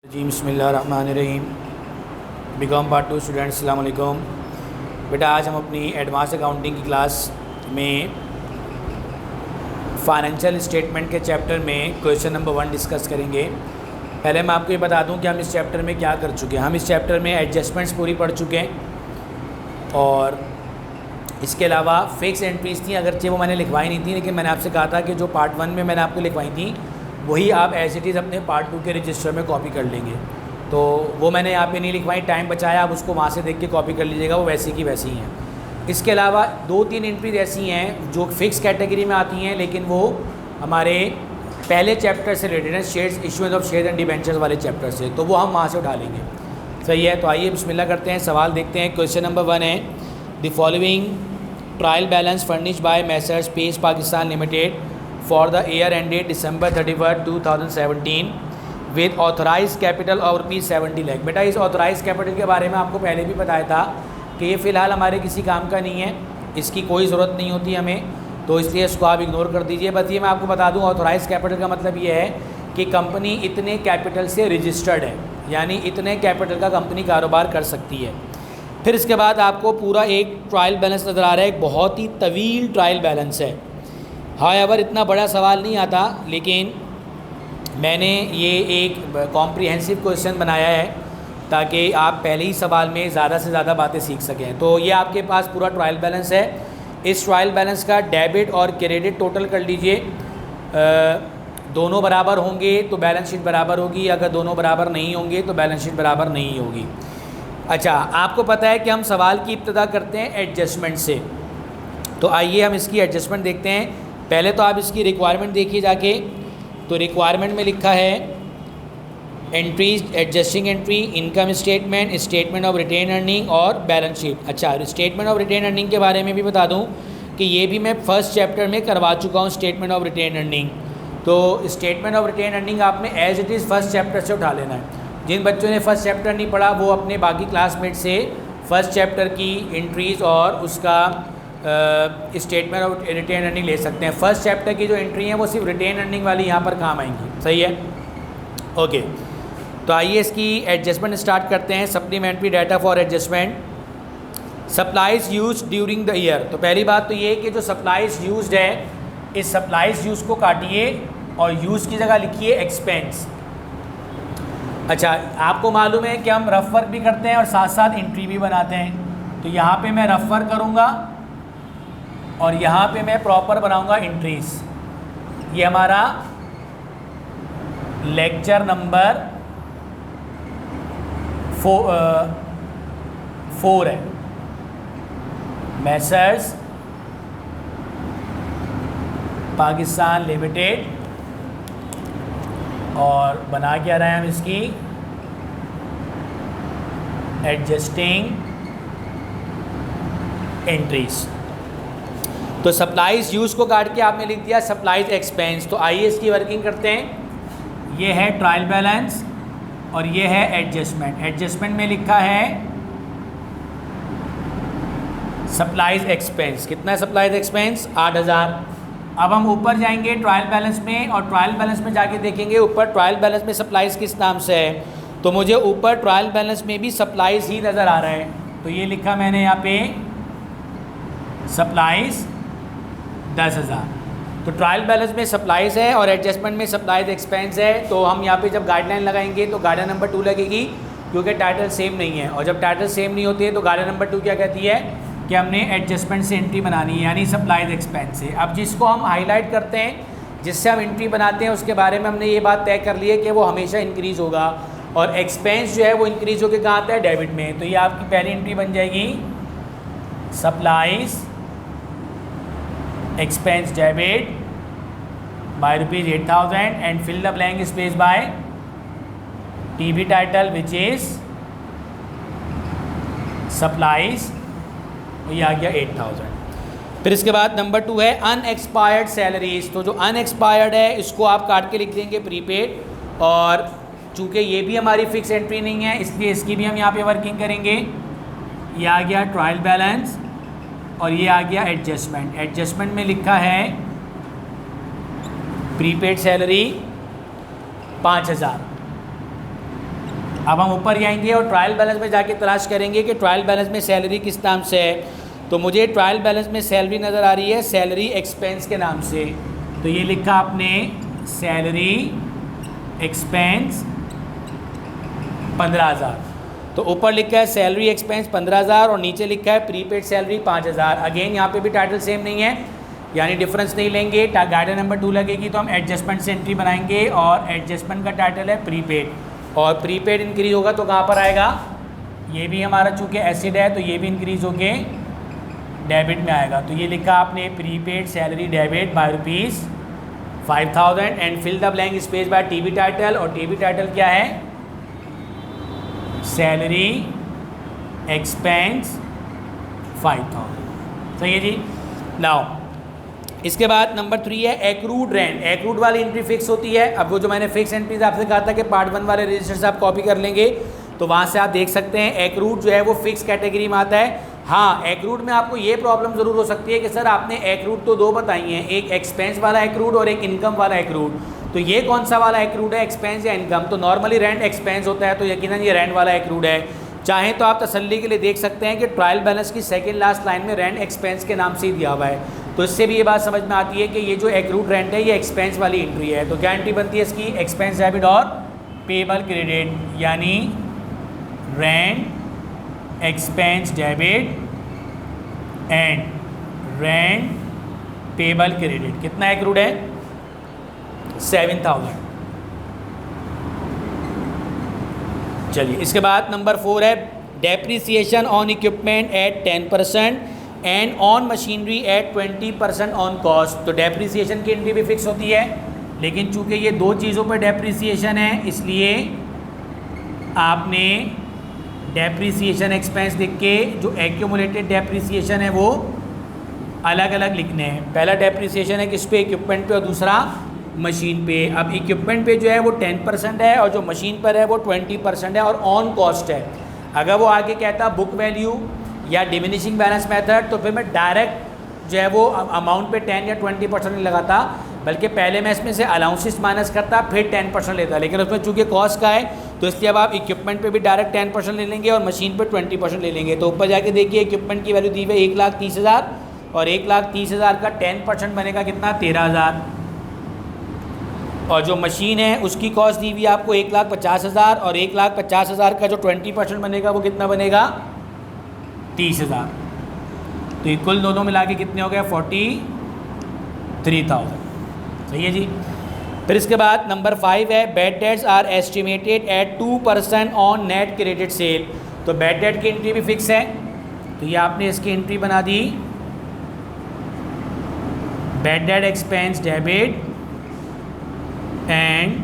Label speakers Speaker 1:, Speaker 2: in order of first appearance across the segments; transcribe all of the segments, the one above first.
Speaker 1: जी बिस्मिल्लाहिर्रहमानिर्रहीम। BCom part 2 students अस्सलाम वालेकुम। बेटा आज हम अपनी एडवांस अकाउंटिंग की क्लास में फाइनेंशियल स्टेटमेंट के चैप्टर में क्वेश्चन नंबर 1 डिस्कस करेंगे। पहले मैं आपको ये बता दूं कि हम इस चैप्टर में क्या कर चुके हैं। हम इस चैप्टर में एडजस्टमेंट्स पूरी पढ़ चुके हैं और इसके अलावा फिक्स एंट्रीज़ थी, अगरचे वो मैंने लिखवाई नहीं थी, लेकिन मैंने आपसे कहा था कि जो पार्ट 1 में मैंने आपको लिखवाई थी वही आप एज इट इज़ अपने पार्ट 2 के रजिस्टर में कॉपी कर लेंगे। तो वो मैंने यहाँ पे नहीं लिखवाई, टाइम बचाया, आप उसको वहाँ से देख के कॉपी कर लीजिएगा, वो वैसी की वैसी हैं। इसके अलावा 2-3 एंट्रीज ऐसी हैं जो फिक्स कैटेगरी में आती हैं, लेकिन वो हमारे पहले चैप्टर से रिलेटेड हैं, shares issuance of share and debentures वाले चैप्टर से, तो वो हम वहाँ से उठा लेंगे। सही है, तो आइए बिस्मिल्लाह करते हैं, सवाल देखते हैं। क्वेश्चन नंबर 1 है the following trial balance furnished by Messrs Pace Pakistan limited for the year ended December 31, 2017 with authorized capital of ₹70 lakh. बेटा इस ऑथराइज कैपिटल के बारे में आपको पहले भी बताया था कि ये फ़िलहाल हमारे किसी काम का नहीं है, इसकी कोई ज़रूरत नहीं होती हमें, तो इसलिए इसको आप इग्नोर कर दीजिए। बस ये मैं आपको बता दूं, ऑथराइज कैपिटल का मतलब ये है कि कंपनी इतने कैपिटल से रजिस्टर्ड है, यानी इतने कैपिटल का कंपनी कारोबार कर सकती है। फिर इसके बाद आपको पूरा एक ट्रायल बैलेंस नज़र आ रहा है, एक बहुत ही तवील ट्रायल बैलेंस है। हाउएवर इतना बड़ा सवाल नहीं आता, लेकिन मैंने ये एक कॉम्प्रिहेंसिव क्वेश्चन बनाया है ताकि आप पहले ही सवाल में ज़्यादा से ज़्यादा बातें सीख सकें। तो ये आपके पास पूरा ट्रायल बैलेंस है। इस ट्रायल बैलेंस का डेबिट और क्रेडिट टोटल कर लीजिए। दोनों बराबर होंगे तो बैलेंस शीट बराबर होगी, अगर दोनों बराबर नहीं होंगे तो बैलेंस शीट बराबर नहीं होगी। अच्छा, आपको पता है कि हम सवाल की इब्तिदा करते हैं एडजस्टमेंट से, तो आइए हम इसकी एडजस्टमेंट देखते हैं। पहले तो आप इसकी रिक्वायरमेंट देखिए जाके, तो रिक्वायरमेंट में लिखा है entries, adjusting entry, income statement, statement of retain earning और बैलेंस शीट। अच्छा, स्टेटमेंट ऑफ रिटेन अर्निंग के बारे में भी बता दूं कि ये भी मैं फर्स्ट चैप्टर में करवा चुका हूँ, स्टेटमेंट ऑफ रिटेन अर्निंग। तो स्टेटमेंट ऑफ रिटेन अर्निंग आपने as it is first chapter से उठा लेना है। जिन बच्चों ने फर्स्ट चैप्टर नहीं पढ़ा वो अपने बाकी क्लासमेट से फर्स्ट चैप्टर की एंट्रीज़ और उसका स्टेटमेंट ऑफ रिटेन अर्निंग ले सकते हैं। फर्स्ट चैप्टर की जो एंट्री है वो सिर्फ रिटेन अर्निंग वाली यहाँ पर काम आएंगी। सही है, ओके। तो आइए इसकी एडजस्टमेंट स्टार्ट करते हैं। Supplementary data for adjustment, supplies use during the year. तो पहली बात तो ये कि जो सप्लाईज यूज्ड है, इस सप्लाईज यूज को काटिए और यूज़ की जगह लिखिए एक्सपेंस। अच्छा, आपको मालूम है कि हम रफ वर्क भी करते हैं और साथ साथ एंट्री भी बनाते हैं, तो यहाँ पे मैं रफ वर्क करूँगा और यहाँ पे मैं प्रॉपर बनाऊंगा एंट्रीज। ये हमारा लेक्चर नंबर 4 है, मैसर्स पाकिस्तान लिमिटेड, और बना क्या रहे हैं हम इसकी एडजस्टिंग एंट्रीज। तो सप्लाईज यूज़ को काट के आपने लिख दिया सप्लाईज एक्सपेंस। तो आइए इसकी वर्किंग करते हैं। ये है ट्रायल बैलेंस और ये है एडजस्टमेंट। एडजस्टमेंट में लिखा है सप्लाईज एक्सपेंस। कितना है सप्लाईज एक्सपेंस? 8000। अब हम ऊपर जाएंगे ट्रायल बैलेंस में और ट्रायल बैलेंस में जाके देखेंगे ऊपर ट्रायल बैलेंस में सप्लाईज किस नाम से है। तो मुझे ऊपर ट्रायल बैलेंस में भी सप्लाईज ही नज़र आ रहा है, तो ये लिखा मैंने यहाँ पे सप्लाईज 10,000। तो ट्रायल बैलेंस में सप्लाईज है और एडजस्टमेंट में सप्लाईज एक्सपेंस है। तो हम यहाँ पे जब गाइडलाइन लगाएंगे तो गाइडलाइन नंबर 2 लगेगी, क्योंकि टाइटल सेम नहीं है, और जब टाइटल सेम नहीं होती है तो गाइडलाइन नंबर 2 क्या कहती है कि हमने एडजस्टमेंट से एंट्री बनानी है, यानी सप्लाईज एक्सपेंस से। अब जिसको हम हाईलाइट करते हैं, जिससे हम एंट्री बनाते हैं, उसके बारे में हमने ये बात तय कर ली है कि वो हमेशा इंक्रीज़ होगा, और एक्सपेंस जो है वो इंक्रीज़ होकर कहाँ आता है? डेबिट में। तो ये आपकी पहली एंट्री बन जाएगी supplies expense debit by ₹8,000 and fill the blank space by TB title which is supplies, ये आ गया 8,000। फिर इसके बाद नंबर 2 है अनएक्सपायर्ड सैलरीज। तो जो अनएक्सपायर्ड है इसको आप काट के लिख देंगे प्रीपेड, और चूँकि ये भी हमारी फिक्स एंट्री नहीं है इसलिए इसकी भी हम यहाँ पे वर्किंग करेंगे। ये आ गया ट्रायल बैलेंस और ये आ गया एडजस्टमेंट। एडजस्टमेंट में लिखा है प्रीपेड सैलरी 5,000, अब हम ऊपर जाएंगे और ट्रायल बैलेंस में जाके तलाश करेंगे कि ट्रायल बैलेंस में सैलरी किस नाम से है। तो मुझे ट्रायल बैलेंस में सैलरी नज़र आ रही है सैलरी एक्सपेंस के नाम से। तो ये लिखा आपने सैलरी एक्सपेंस 15,000। तो ऊपर लिखा है सैलरी एक्सपेंस 15,000 और नीचे लिखा है प्रीपेड सैलरी 5,000। अगेन यहाँ पे भी टाइटल सेम नहीं है, यानी डिफरेंस नहीं लेंगे। गाइडर नंबर 2 लगेगी तो हम एडजस्टमेंट से एंट्री बनाएंगे और एडजस्टमेंट का टाइटल है प्रीपेड, और प्रीपेड इंक्रीज होगा तो कहाँ पर आएगा, ये भी हमारा चूँकि एसिड है तो ये भी इंक्रीज होके डेबिट में आएगा। तो ये लिखा आपने prepaid salary debit by ₹5,000 and fill the blank space by TB title. और टीबी टाइटल क्या है, सैलरी एक्सपेंस 5,000। सही है जी। नाउ इसके बाद नंबर 3 है एक्रूड रेंट। एक्रूड वाली एंट्री फिक्स होती है। अब वो जो मैंने फिक्स एंट्रीज आपसे कहा था कि पार्ट 1 वाले रजिस्टर से आप कॉपी कर लेंगे तो वहाँ से आप देख सकते हैं एक्रूड जो है वो फिक्स कैटेगरी में आता है। हाँ, एक्रूड में आपको ये प्रॉब्लम ज़रूर हो सकती है कि सर आपने एक्रूड तो 2 बताई हैं, एक एक्सपेंस वाला एक्रूड और एक इनकम वाला एक्रूड। तो ये कौन सा वाला एक्रूड है, एक्सपेंस या इनकम? तो नॉर्मली रेंट एक्सपेंस होता है तो यकीनन ये रेंट वाला एक्रूड है। चाहें तो आप तसल्ली के लिए देख सकते हैं कि ट्रायल बैलेंस की सेकंड लास्ट लाइन में रेंट एक्सपेंस के नाम से ही दिया हुआ है, तो इससे भी ये बात समझ में आती है कि ये जो एक्रूड रेंट है ये एक्सपेंस वाली एंट्री है। तो क्या एंट्री बनती है इसकी, एक्सपेंस डेबिट और पेबल क्रेडिट, यानी rent expense debit and rent payable credit. कितना एक्रूड है, 7,000। चलिए इसके बाद नंबर 4 है depreciation on equipment at 10% and on machinery at 20% on cost. तो डेप्रिसिएशन की एंट्री भी फिक्स होती है, लेकिन चूंकि ये 2 चीज़ों पर डेप्रिसिएशन है इसलिए आपने डेप्रिसिएशन एक्सपेंस लिख के जो एक्यूमुलेटेड डेप्रिसिएशन है वो अलग अलग लिखने हैं। पहला डेप्रिसिएशन है किस पे, इक्विपमेंट पे, और दूसरा मशीन पे। अब इक्विपमेंट पे जो है वो 10% है और जो मशीन पर है वो 20% है और ऑन कॉस्ट है। अगर वो आगे कहता बुक वैल्यू या डिमिनिशिंग बैलेंस मेथड तो फिर मैं डायरेक्ट जो है वो अमाउंट पे 10 या 20% नहीं लगाता, बल्कि पहले मैं इसमें से अलाउंसेस माइनस करता फिर 10% लेता। लेकिन उसमें चूँकि कॉस्ट का है तो इसलिए अब आप इक्विपमेंट पे भी डायरेक्ट 10% ले लेंगे और मशीन पे 20% ले लेंगे। तो ऊपर जाके देखिए इक्विपमेंट की वैल्यू दी हुई है 1,30,000 और 1,30,000 का 10% बनेगा कितना, 13,000। और जो मशीन है उसकी कॉस्ट दी हुई है आपको 1,50,000 और 1,50,000 का जो 20% बनेगा वो कितना बनेगा, 30,000। तो ये कुल दोनों मिला के कितने हो गए, 43,000। सही है जी। फिर इसके बाद नंबर 5 है bad debts are estimated at 2% on net credit sale. तो बैड डेट की एंट्री भी फिक्स है, तो ये आपने इसकी एंट्री बना दी bad debt expense debit and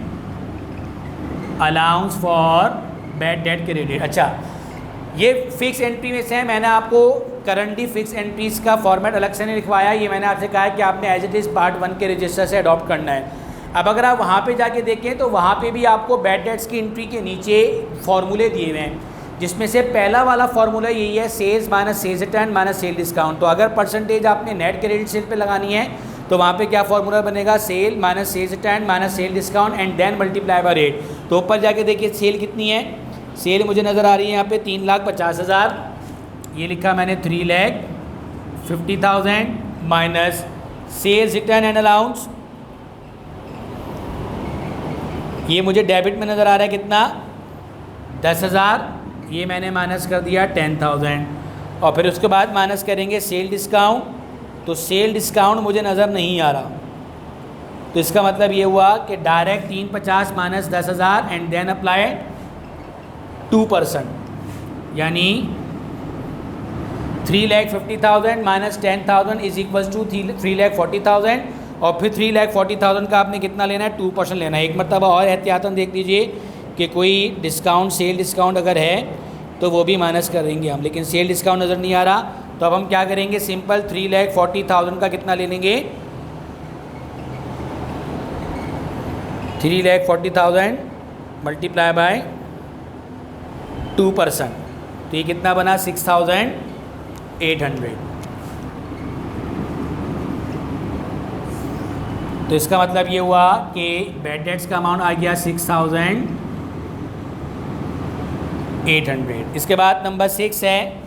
Speaker 1: allowance for bad debt credit. अच्छा, ये फिक्स एंट्री में से है। मैंने आपको करंटली फिक्स एंट्रीज का फॉर्मेट अलग से नहीं लिखवाया, ये मैंने आपसे कहा है कि आपने एज इट इज़ पार्ट 1 के रजिस्टर से अडॉप्ट करना है। अब अगर आप वहाँ पे जाके देखें तो वहाँ पे भी आपको बैड डेट्स की एंट्री के नीचे फॉर्मूले दिए हुए हैं, जिसमें से पहला वाला फॉर्मूला यही है, sales minus sales return minus sale discount. तो अगर परसेंटेज आपने नेट क्रेडिट सेल पे लगानी है तो वहाँ पे क्या फॉर्मूला बनेगा, sale minus sales return minus sale discount and then multiply by rate. तो ऊपर जाके देखिए सेल कितनी है, सेल मुझे नज़र आ रही है यहाँ पे 3,50,000, ये लिखा मैंने 3,50,000 minus sales return and allowance, ये मुझे डेबिट में नज़र आ रहा है कितना, 10,000, ये मैंने माइनस कर दिया 10,000। और फिर उसके बाद माइनस करेंगे सेल डिस्काउंट, तो सेल डिस्काउंट मुझे नज़र नहीं आ रहा। तो इसका मतलब ये हुआ कि direct 350 minus 10,000 and then apply 2%, यानी 3,50,000 माइनस 10,000 इज इक्वल्स टू 3,40,000 और फिर 3,40,000 का आपने कितना लेना है, 2% लेना है। एक मरतबा और एहतियातन देख लीजिए कि कोई डिस्काउंट सेल डिस्काउंट अगर है तो वो भी माइनस करेंगे हम, लेकिन सेल डिस्काउंट नज़र नहीं आ रहा। तो अब हम क्या करेंगे, सिंपल 3,40,000 का कितना ले लेंगे, 3,40,000 मल्टीप्लाई बाय 2%, तो ये कितना बना 6,800। तो इसका मतलब ये हुआ कि बैड डेट्स का अमाउंट आ गया 6,800 800। इसके बाद नंबर 6 है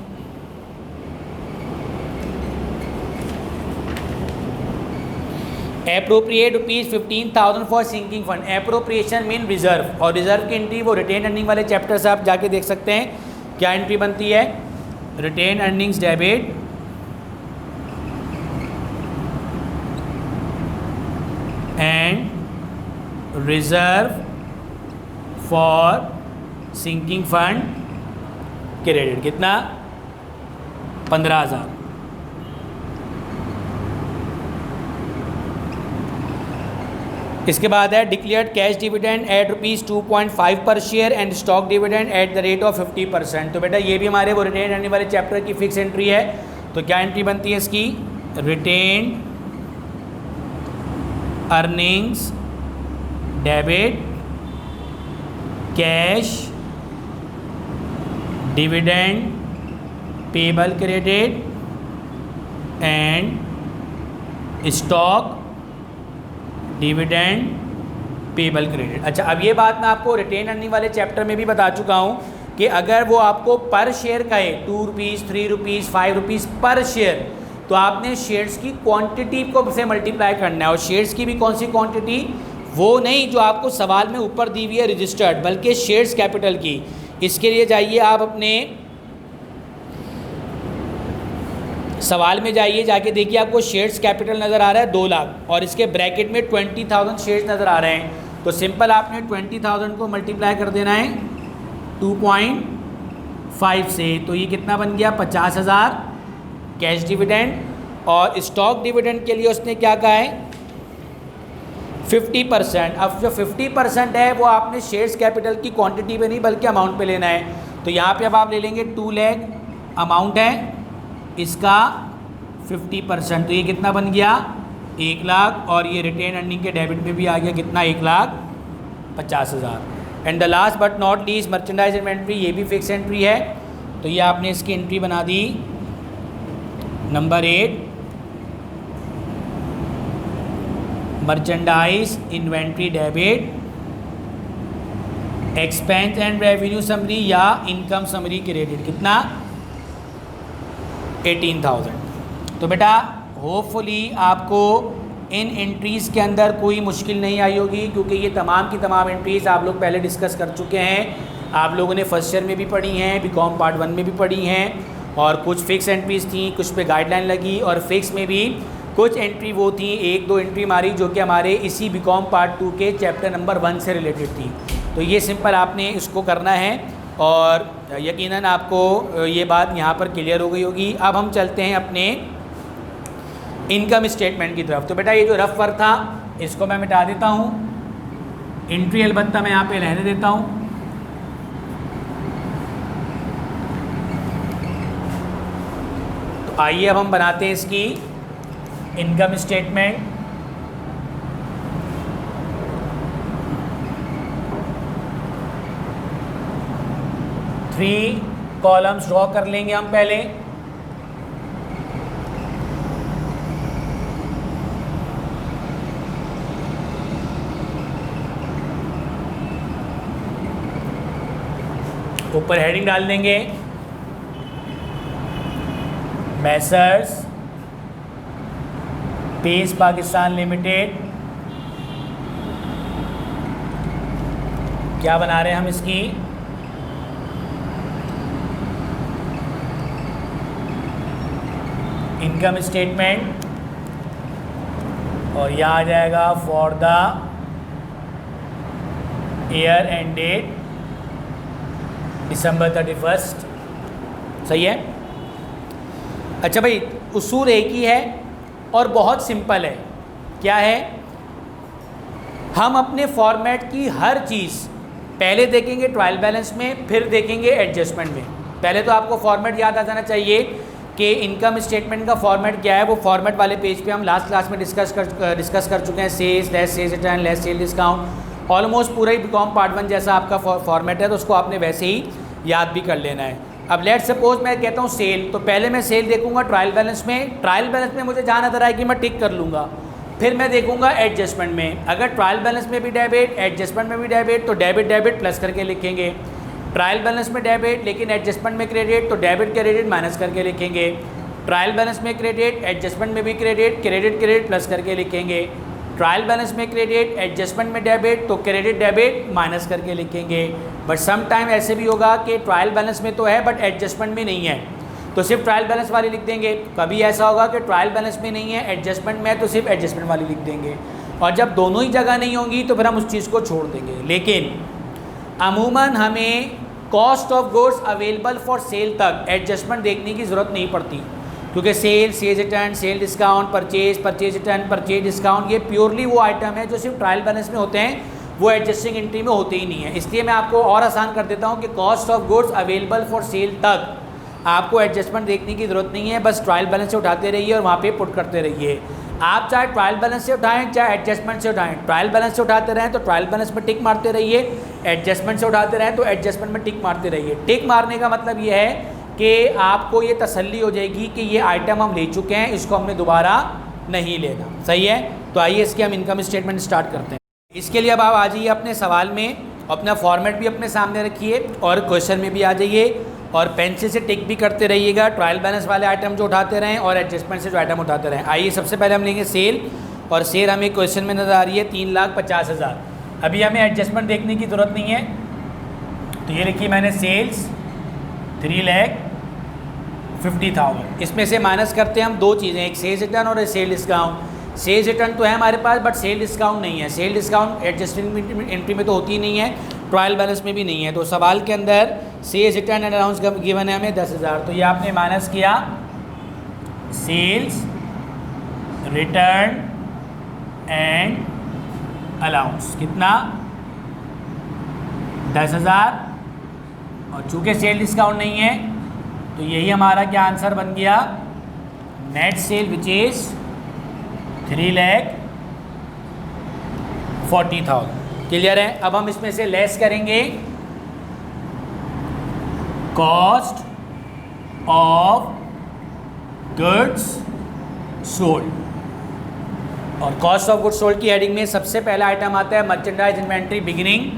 Speaker 1: appropriate ₹15,000 for sinking fund. Appropriation mean reserve, और रिजर्व की एंट्री वो रिटेन अर्निंग वाले चैप्टर से आप जाके देख सकते हैं क्या एंट्री बनती है। Retain earnings debit and reserve for sinking fund credit, कितना 15,000। इसके बाद है declared cash dividend at ₹2.5 per share and stock dividend at the rate of 50%। तो बेटा ये भी हमारे वो रिटेन अर्निंग वाले चैप्टर की फिक्स एंट्री है। तो क्या एंट्री बनती है इसकी, retain earnings debit cash dividend payable credit and stock dividend payable credit. अच्छा, अब ये बात मैं आपको रिटेन अर्निंग वाले चैप्टर में भी बता चुका हूँ कि अगर वो आपको पर शेयर कहे ₹2, ₹3, ₹5 पर शेयर, तो आपने शेयर्स की क्वांटिटी को से मल्टीप्लाई करना है। और शेयर्स की भी कौन सी क्वांटिटी, वो नहीं जो आपको सवाल में ऊपर दी हुई है रजिस्टर्ड, बल्कि शेयर्स कैपिटल की। इसके लिए जाइए आप अपने सवाल में जाइए, जाके देखिए आपको शेयर्स कैपिटल नज़र आ रहा है 2 लाख, और इसके ब्रैकेट में 20,000 शेयर्स नज़र आ रहे हैं। तो सिंपल आपने 20,000 को मल्टीप्लाई कर देना है 2.5 से, तो ये कितना बन गया 50,000 कैश डिविडेंड। और स्टॉक डिविडेंड के लिए उसने क्या कहा है 50%। अब जो 50% है वो आपने शेयर्स कैपिटल की क्वांटिटी पे नहीं बल्कि अमाउंट पे लेना है। तो यहाँ पे अब आप ले लेंगे 2 लाख अमाउंट है इसका 50%, तो ये कितना बन गया 1 लाख। और ये रिटेन अर्निंग के डेबिट में भी आ गया कितना 1,50,000। And the last but not least merchandise inventory, ये भी फिक्स एंट्री है। तो ये आपने इसकी एंट्री बना दी number 8, merchandise inventory debit expense and revenue summary या इनकम समरी क्रेडिट, कितना 18,000। तो बेटा होपफुली आपको इन एंट्रीज़ के अंदर कोई मुश्किल नहीं आई होगी, क्योंकि ये तमाम की तमाम एंट्रीज़ आप लोग पहले डिस्कस कर चुके हैं। आप लोगों ने फर्स्ट ईयर में भी पढ़ी हैं, बीकॉम पार्ट 1 में भी पढ़ी हैं, और कुछ फिक्स एंट्रीज़ थी, कुछ पे गाइडलाइन लगी, और फिक्स में भी कुछ एंट्री वो थी 1-2 एंट्री हमारी जो कि हमारे इसी बीकॉम पार्ट 2 के चैप्टर नंबर 1 से रिलेटेड थी। तो ये सिंपल आपने इसको करना है, और यकीनन आपको ये बात यहाँ पर क्लियर हो गई होगी। अब हम चलते हैं अपने इनकम स्टेटमेंट की तरफ। तो बेटा ये जो रफ वर्क था इसको मैं मिटा देता हूँ, एंट्री अलबत्ता मैं यहाँ पे रहने देता हूँ। तो आइए अब हम बनाते हैं इसकी income statement. Three columns draw कर लेंगे हम पहले। ऊपर हेडिंग डाल देंगे मैसर्स पेस पाकिस्तान लिमिटेड। क्या बना रहे हैं हम इसकी इनकम स्टेटमेंट, और यह आ जाएगा for the year end date December 31। सही है। अच्छा भाई, उसूल एक ही है और बहुत सिंपल है। क्या है, हम अपने फॉर्मेट की हर चीज़ पहले देखेंगे ट्रायल बैलेंस में, फिर देखेंगे एडजस्टमेंट में। पहले तो आपको फॉर्मेट याद आ जाना चाहिए कि इनकम स्टेटमेंट का फॉर्मेट क्या है। वो फॉर्मेट वाले पेज पे हम लास्ट क्लास में डिस्कस कर चुके हैं। Sales less sales return less sale discount, almost पूरा ही बीकॉम पार्ट 1 जैसा आपका फॉर्मेट है, तो उसको आपने वैसे ही याद भी कर लेना है। अब लेट सपोज मैं कहता हूँ सेल, तो पहले मैं सेल देखूंगा ट्रायल बैलेंस में। ट्रायल बैलेंस में मुझे जहाँ नजर आएगी मैं टिक कर लूँगा। फिर मैं देखूंगा एडजस्टमेंट में, अगर ट्रायल बैलेंस में भी डेबिट एडजस्टमेंट में भी डेबिट, तो डेबिट डेबिट प्लस करके लिखेंगे। ट्रायल बैलेंस में डेबिट लेकिन एडजस्टमेंट में क्रेडिट, तो डेबिट क्रेडिट माइनस करके लिखेंगे। ट्रायल बैलेंस में क्रेडिट, एडजस्टमेंट में भी क्रेडिट, क्रेडिट क्रेडिट प्लस करके लिखेंगे। ट्रायल बैलेंस में क्रेडिट, एडजस्टमेंट में डेबिट, तो क्रेडिट डेबिट माइनस करके लिखेंगे। बट सम टाइम ऐसे भी होगा कि ट्रायल बैलेंस में तो है बट एडजस्टमेंट में नहीं है, तो सिर्फ ट्रायल बैलेंस वाली लिख देंगे। कभी ऐसा होगा कि ट्रायल बैलेंस में नहीं है, एडजस्टमेंट में है, तो सिर्फ एडजस्टमेंट वाली लिख देंगे। और जब दोनों ही जगह नहीं होंगी तो फिर हम उस चीज़ को छोड़ देंगे। लेकिन अमूमन हमें cost of goods available for sale तक एडजस्टमेंट देखने की ज़रूरत नहीं पड़ती, क्योंकि sale, sale return, sale discount, purchase, purchase return, purchase discount, ये प्योरली वो आइटम है जो सिर्फ ट्रायल बैलेंस में होते हैं, वो एडजस्टिंग एंट्री में होते ही नहीं है। इसलिए मैं आपको और आसान कर देता हूँ कि cost of goods available for sale तक आपको एडजस्टमेंट देखने की ज़रूरत नहीं है, बस ट्रायल बैलेंस से उठाते रहिए और वहाँ पे पुट करते रहिए। आप चाहे ट्रायल बैलेंस से उठाएं चाहे एडजस्टमेंट से उठाएं, ट्रायल बैलेंस से उठाते रहें तो ट्रायल बैलेंस में टिक मारते रहिए, एडजस्टमेंट से उठाते रहें तो एडजस्टमेंट में टिक मारते रहिए। टिक मारने का मतलब ये है कि आपको ये तसल्ली हो जाएगी कि ये आइटम हम ले चुके हैं, इसको हमने दोबारा नहीं लेना। सही है, तो आइए इसके हम इनकम स्टेटमेंट स्टार्ट करते हैं। इसके लिए अब आप आ जाइए अपने सवाल में, अपना फॉर्मेट भी अपने सामने रखिए और क्वेश्चन में भी आ जाइए और पेंसिल से टिक भी करते रहिएगा, ट्रायल बैलेंस वाले आइटम जो उठाते रहें और एडजस्टमेंट से जो आइटम उठाते रहें। आइए सबसे पहले हम लेंगे सेल, और सेल हमें क्वेश्चन में नज़र आ रही है 3,50,000। अभी हमें एडजस्टमेंट देखने की ज़रूरत नहीं है, तो ये लिखी मैंने सेल्स 3,50,000। इसमें से माइनस करते हैं हम दो चीज़ें, एक सेल्स रिटर्न और एक सेल डिस्काउंट। सेल्स रिटर्न तो है हमारे पास बट सेल डिस्काउंट नहीं है। सेल डिस्काउंट एडजस्टमेंट एंट्री में तो होती ही नहीं है, ट्रायल बैलेंस में भी नहीं है। तो सवाल के अंदर sales return and allowance given है हमें 10,000, तो ये आपने माइनस किया सेल्स रिटर्न एंड अलाउंस, कितना 10,000, और चूँकि सेल डिस्काउंट नहीं है तो यही हमारा क्या आंसर बन गया, net sale which is 3,40,000। Clear है। अब हम इसमें से लेस करेंगे कॉस्ट ऑफ गुड्स सोल्ड, और कॉस्ट ऑफ गुड्स सोल्ड की हेडिंग में सबसे पहला आइटम आता है मर्चेंडाइज इन्वेंट्री बिगिनिंग,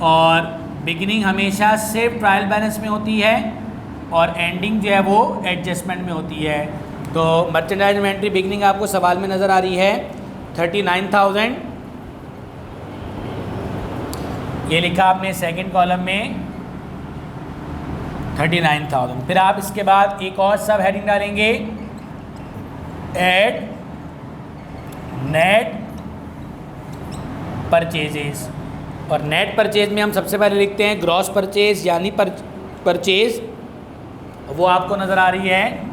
Speaker 1: और बिगिनिंग हमेशा सिर्फ ट्रायल बैलेंस में होती है और एंडिंग जो है वो एडजस्टमेंट में होती है। तो मर्चेंडाइज इन्वेंट्री बिगिनिंग आपको सवाल में नज़र आ रही है 39,000, ये लिखा आपने सेकंड कॉलम में 39,000। फिर आप इसके बाद एक और सब हेडिंग डालेंगे, एड नेट परचेजेस, और नेट परचेज में हम सबसे पहले लिखते हैं ग्रॉस परचेज यानी परचेज, वो आपको नज़र आ रही है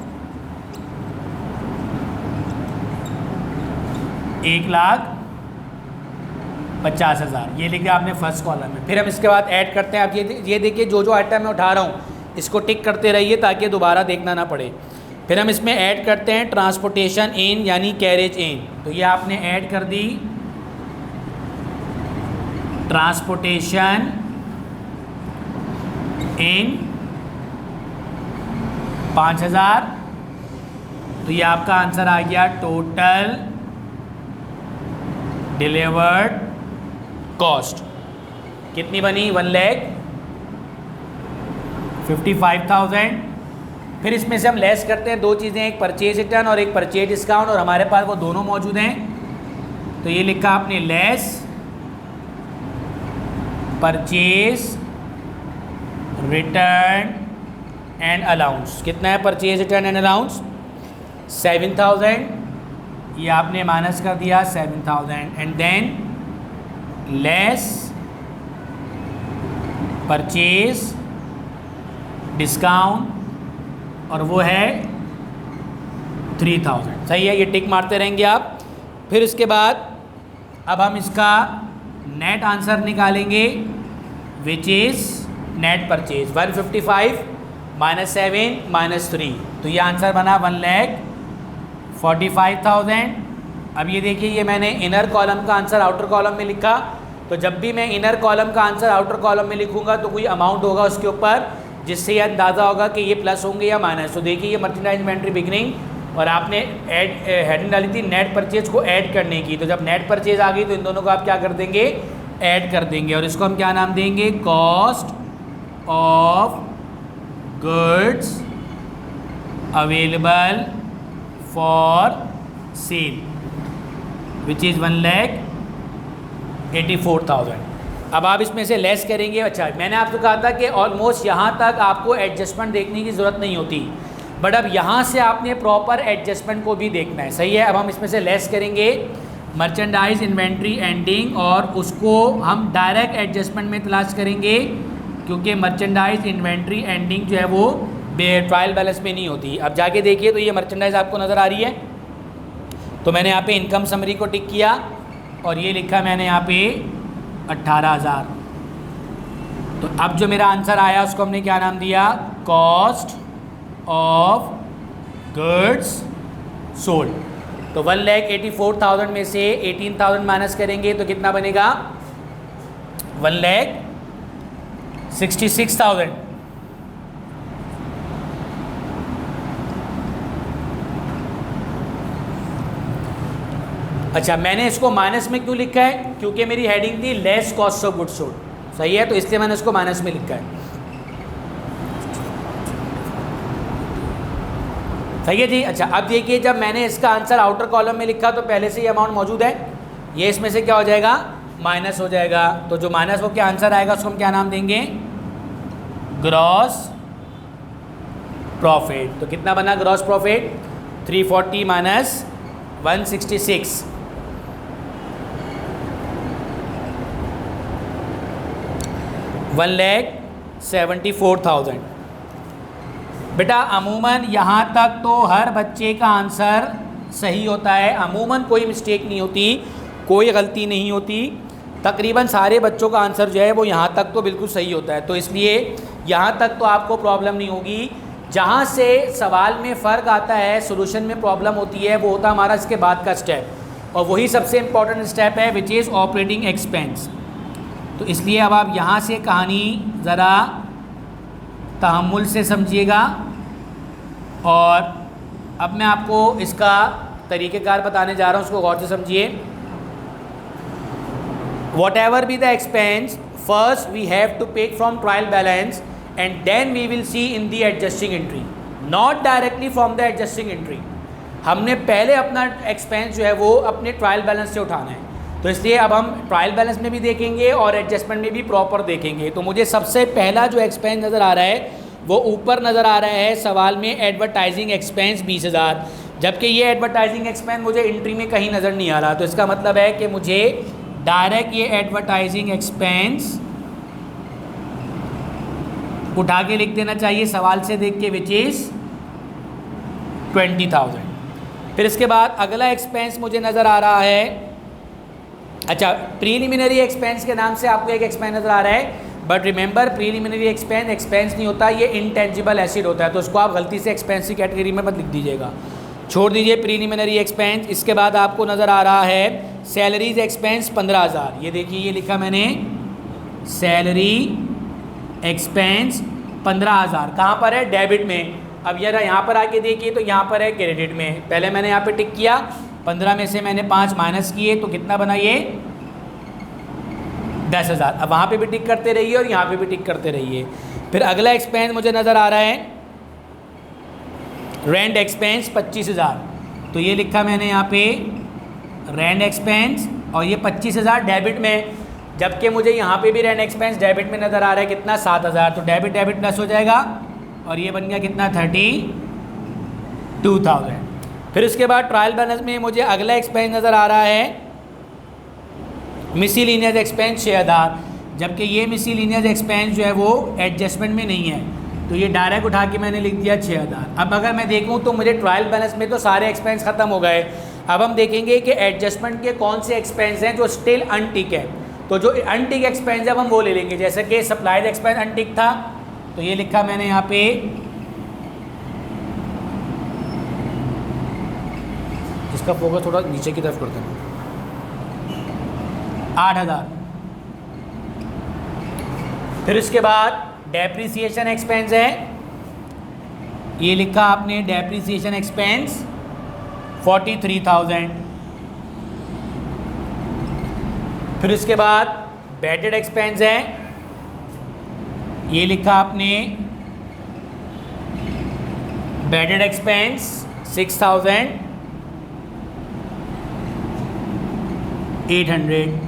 Speaker 1: 1,50,000, ये लिखा आपने फर्स्ट कॉलम में। फिर हम इसके बाद ऐड करते हैं। आप ये देखिए जो जो आइटम मैं उठा रहा हूँ इसको टिक करते रहिए ताकि दोबारा देखना ना पड़े। फिर हम इसमें ऐड करते हैं ट्रांसपोर्टेशन इन यानी कैरेज इन, तो ये आपने ऐड कर दी ट्रांसपोर्टेशन इन 5,000, तो ये आपका आंसर आ गया टोटल डिलीवर्ड कॉस्ट कितनी बनी, 1,55,000। फिर इसमें से हम लेस करते हैं दो चीज़ें, एक परचेज रिटर्न और एक परचेज डिस्काउंट, और हमारे पास वो दोनों मौजूद हैं। तो ये लिखा आपने less purchase return and allowance, कितना है परचेज रिटर्न एंड अलाउंस 7,000, ये आपने माइनस कर दिया 7,000, and than less purchase discount, और वो है 3,000। सही है, ये टिक मारते रहेंगे आप। फिर उसके बाद अब हम इसका नेट आंसर निकालेंगे which is net purchase 155 minus 7 minus 3, तो ये आंसर बना 1,45,000। अब ये देखिए ये मैंने इनर कॉलम का आंसर आउटर कॉलम में लिखा, तो जब भी मैं इनर कॉलम का आंसर आउटर कॉलम में लिखूंगा तो कोई अमाउंट होगा उसके ऊपर जिससे ये अंदाज़ा होगा कि ये प्लस होंगे या माइनस। तो देखिए ये मर्चेंडाइज इन्वेंट्री बिगिनिंग, और आपने हेडिंग डाली थी नेट परचेज को ऐड करने की, तो जब नेट परचेज आ गई तो इन दोनों को आप क्या कर देंगे, ऐड कर देंगे, और इसको हम क्या नाम देंगे, cost of goods available for sale which is 1,84,000। अब आप इसमें से लेस करेंगे। अच्छा, मैंने आपको कहा था कि ऑलमोस्ट यहाँ तक आपको एडजस्टमेंट देखने की ज़रूरत नहीं होती, बट अब यहाँ से आपने प्रॉपर एडजस्टमेंट को भी देखना है। सही है। अब हम इसमें से लेस करेंगे मर्चेंडाइज इन्वेंट्री एंडिंग, और उसको हम डायरेक्ट एडजस्टमेंट में तलाश करेंगे, क्योंकि मर्चेंडाइज इन्वेंट्री एंडिंग जो है वो ट्रायल बैलेंस में नहीं होती। अब जाके देखिए तो ये मर्चेंडाइज आपको नज़र आ रही है, तो मैंने यहाँ पे इनकम समरी को टिक किया और ये लिखा मैंने यहाँ पे 18,000। तो अब जो मेरा आंसर आया उसको हमने क्या नाम दिया? Cost of goods sold. तो 1,84,000 में से 18,000 माइनस करेंगे तो कितना बनेगा? 1,66,000। अच्छा, मैंने इसको माइनस में क्यों लिखा है? क्योंकि मेरी हेडिंग थी less cost of goods sold. सही है, तो इसलिए मैंने इसको माइनस में लिखा है। सही है जी। अच्छा, अब देखिए जब मैंने इसका आंसर आउटर कॉलम में लिखा तो पहले से ये अमाउंट मौजूद है, ये इसमें से क्या हो जाएगा? माइनस हो जाएगा। तो जो माइनस हो के आंसर आएगा उसको हम क्या नाम देंगे? Gross profit. तो कितना बना ग्रॉस प्रॉफिट? 340 माइनस 166, 1,74,000। बेटा अमूमन यहाँ तक तो हर बच्चे का आंसर सही होता है, अमूमन कोई मिस्टेक नहीं होती, कोई गलती नहीं होती। तकरीबन सारे बच्चों का आंसर जो है वो यहाँ तक तो बिल्कुल सही होता है, तो इसलिए यहाँ तक तो आपको प्रॉब्लम नहीं होगी। जहाँ से सवाल में फ़र्क आता है, सोल्यूशन में प्रॉब्लम होती है, वो होता है हमारा इसके बाद का स्टेप, और वही सबसे इम्पॉर्टेंट स्टेप है विच इज़ ऑपरेटिंग एक्सपेंस। तो इसलिए अब आप यहाँ से कहानी ज़रा तहम्मुल से समझिएगा, और अब मैं आपको इसका तरीक़ेकार बताने जा रहा हूँ, उसको गौर से समझिए। Whatever be the expense, first we have to pick from trial balance and then we will see in the adjusting entry, not directly from the adjusting entry। हमने पहले अपना एक्सपेंस जो है वो अपने ट्रायल बैलेंस से उठाना है, तो इसलिए अब हम ट्रायल बैलेंस में भी देखेंगे और एडजस्टमेंट में भी प्रॉपर देखेंगे। तो मुझे सबसे पहला जो एक्सपेंस नज़र आ रहा है वो ऊपर नज़र आ रहा है सवाल में, एडवर्टाइजिंग एक्सपेंस 20,000, जबकि ये एडवर्टाइजिंग एक्सपेंस मुझे एंट्री में कहीं नज़र नहीं आ रहा। तो इसका मतलब है कि मुझे डायरेक्ट ये एडवर्टाइजिंग एक्सपेंस उठा के लिख देना चाहिए सवाल से देख के, विच इज़ 20,000। फिर इसके बाद अगला एक्सपेंस मुझे नज़र आ रहा है, अच्छा प्रीलिमिनरी एक्सपेंस के नाम से आपको एक एक्सपेंस नज़र आ रहा है, बट रिमेंबर प्रीलिमिनरी एक्सपेंस नहीं होता, ये इंटेंजिबल एसिड होता है, तो उसको आप गलती से एक्सपेंस की कैटेगरी में मत लिख दीजिएगा, छोड़ दीजिए प्रीलिमिनरी एक्सपेंस। इसके बाद आपको नज़र आ रहा है सैलरीज एक्सपेंस 15,000। ये देखिए ये लिखा मैंने सैलरी एक्सपेंस 15,000, कहाँ पर है? डेबिट में। अब यार यहाँ पर आके देखिए तो यहाँ पर है क्रेडिट में। पहले मैंने यहाँ पे टिक किया, 15 में से मैंने 5 माइनस किए तो कितना बना? ये 10,000। अब वहाँ पे भी टिक करते रहिए और यहाँ पे भी टिक करते रहिए। फिर अगला एक्सपेंस मुझे नज़र आ रहा है रेंट एक्सपेंस 25,000, तो ये लिखा मैंने यहाँ पे रेंट एक्सपेंस, और ये 25,000 डेबिट में, जबकि मुझे यहाँ पे भी रेंट एक्सपेंस डेबिट में नज़र आ रहा है कितना? 7,000। तो डेबिट डेबिट प्लस हो जाएगा और ये बन गया कितना? 32,000। फिर उसके बाद ट्रायल बैलेंस में मुझे अगला एक्सपेंस नज़र आ रहा है मिसलेनियस एक्सपेंस 6,000, जबकि ये मिसलेनियस एक्सपेंस जो है वो एडजस्टमेंट में नहीं है, तो ये डायरेक्ट उठा के मैंने लिख दिया 6,000। अब अगर मैं देखूँ तो मुझे ट्रायल बैलेंस में तो सारे एक्सपेंस ख़त्म हो गए। अब हम देखेंगे कि एडजस्टमेंट के कौन से एक्सपेंस हैं जो स्टिल अनटिक है। तो जो अनटिक एक्सपेंस है हम वो ले लेंगे, जैसे कि सप्लाइज एक्सपेंस अनटिक था, तो ये लिखा मैंने यहाँ पे इसका फोकस थोड़ा नीचे की तरफ करते हैं, 8,000। फिर उसके बाद डेप्रिसिएशन एक्सपेंस है, ये लिखा आपने डेप्रिसिएशन एक्सपेंस 43,000। फिर उसके बाद बैटेड एक्सपेंस है ये लिखा आपने बेडेड एक्सपेंस 6,800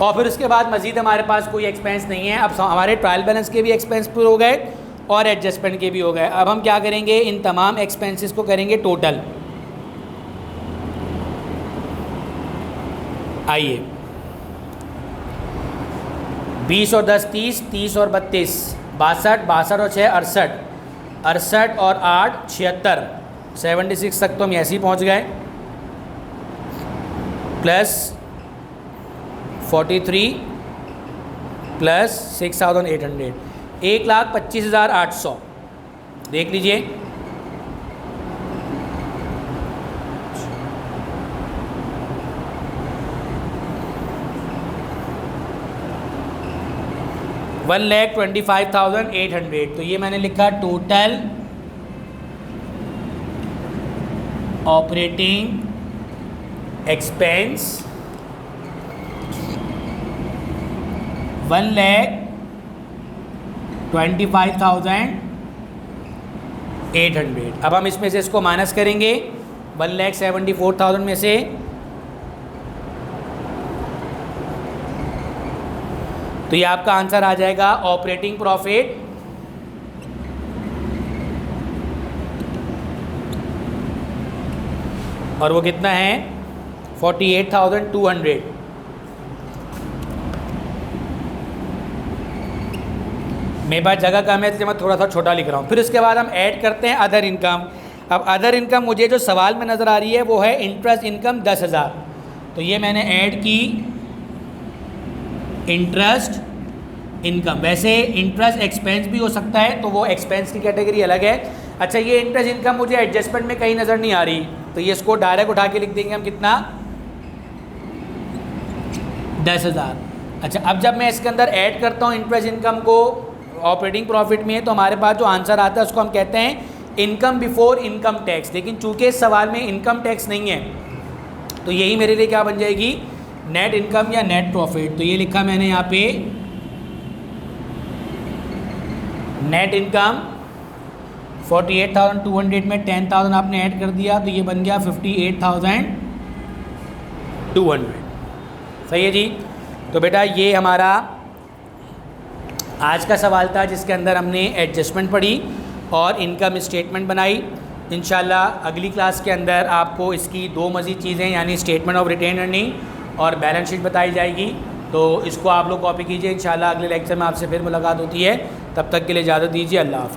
Speaker 1: और फिर उसके बाद मज़ीद हमारे पास कोई एक्सपेंस नहीं है। अब हमारे ट्रायल बैलेंस के भी एक्सपेंस पूरे हो गए और एडजस्टमेंट के भी हो गए। अब हम क्या करेंगे, इन तमाम एक्सपेंसेस को करेंगे टोटल। आइए 20 और 10 30, 30 और 32 62, 62 और 6 68, 68 और 8 76, 76 तक तो हम ऐसे ही पहुंच गए, प्लस 43 प्लस 6,800, 1,25,800 देख लीजिए। वन लैख 25,800, तो ये मैंने लिखा टोटल ऑपरेटिंग एक्सपेंस 1,25,800। अब हम इसमें से इसको माइनस करेंगे 1,74,000 में से, तो ये आपका आंसर आ जाएगा ऑपरेटिंग प्रॉफिट और वो कितना है 48,200। मेरे पास जगह कम है इसलिए मैं थोड़ा सा छोटा लिख रहा हूँ। फिर उसके बाद हम ऐड करते हैं अदर इनकम। अब अदर इनकम मुझे जो सवाल में नज़र आ रही है वो है इंटरेस्ट इनकम 10,000, तो ये मैंने ऐड की इंटरेस्ट इनकम। वैसे इंटरेस्ट एक्सपेंस भी हो सकता है, तो वो एक्सपेंस की कैटेगरी अलग है। अच्छा, ये इंटरेस्ट इनकम मुझे एडजस्टमेंट में कहीं नज़र नहीं आ रही, तो ये इसको डायरेक्ट उठा के लिख देंगे हम, कितना 10,000। अच्छा, अब जब मैं इसके अंदर ऐड करता हूँ इंटरेस्ट इनकम को ऑपरेटिंग प्रॉफिट में, तो हमारे पास जो आंसर आता है उसको हम कहते हैं इनकम बिफोर इनकम टैक्स। लेकिन चूंकि इस सवाल में इनकम टैक्स नहीं है, तो यही मेरे लिए क्या बन जाएगी, नेट इनकम या नेट प्रॉफिट। तो ये लिखा मैंने यहाँ पे नेट इनकम 48,200 में 10,000 आपने ऐड कर दिया, तो ये बन गया 58,200। सही है जी। तो बेटा ये हमारा आज का सवाल था जिसके अंदर हमने एडजस्टमेंट पढ़ी और इनकम स्टेटमेंट बनाई। इंशाल्लाह अगली क्लास के अंदर आपको इसकी दो मज़ीद चीज़ें यानी स्टेटमेंट ऑफ रिटेन अर्निंग और बैलेंस शीट बताई जाएगी। तो इसको आप लोग कॉपी कीजिए। इंशाल्लाह अगले लेक्चर में आपसे फिर मुलाकात होती है। तब तक के लिए इजाज़त दीजिए। अल्लाह हाफ़िज़।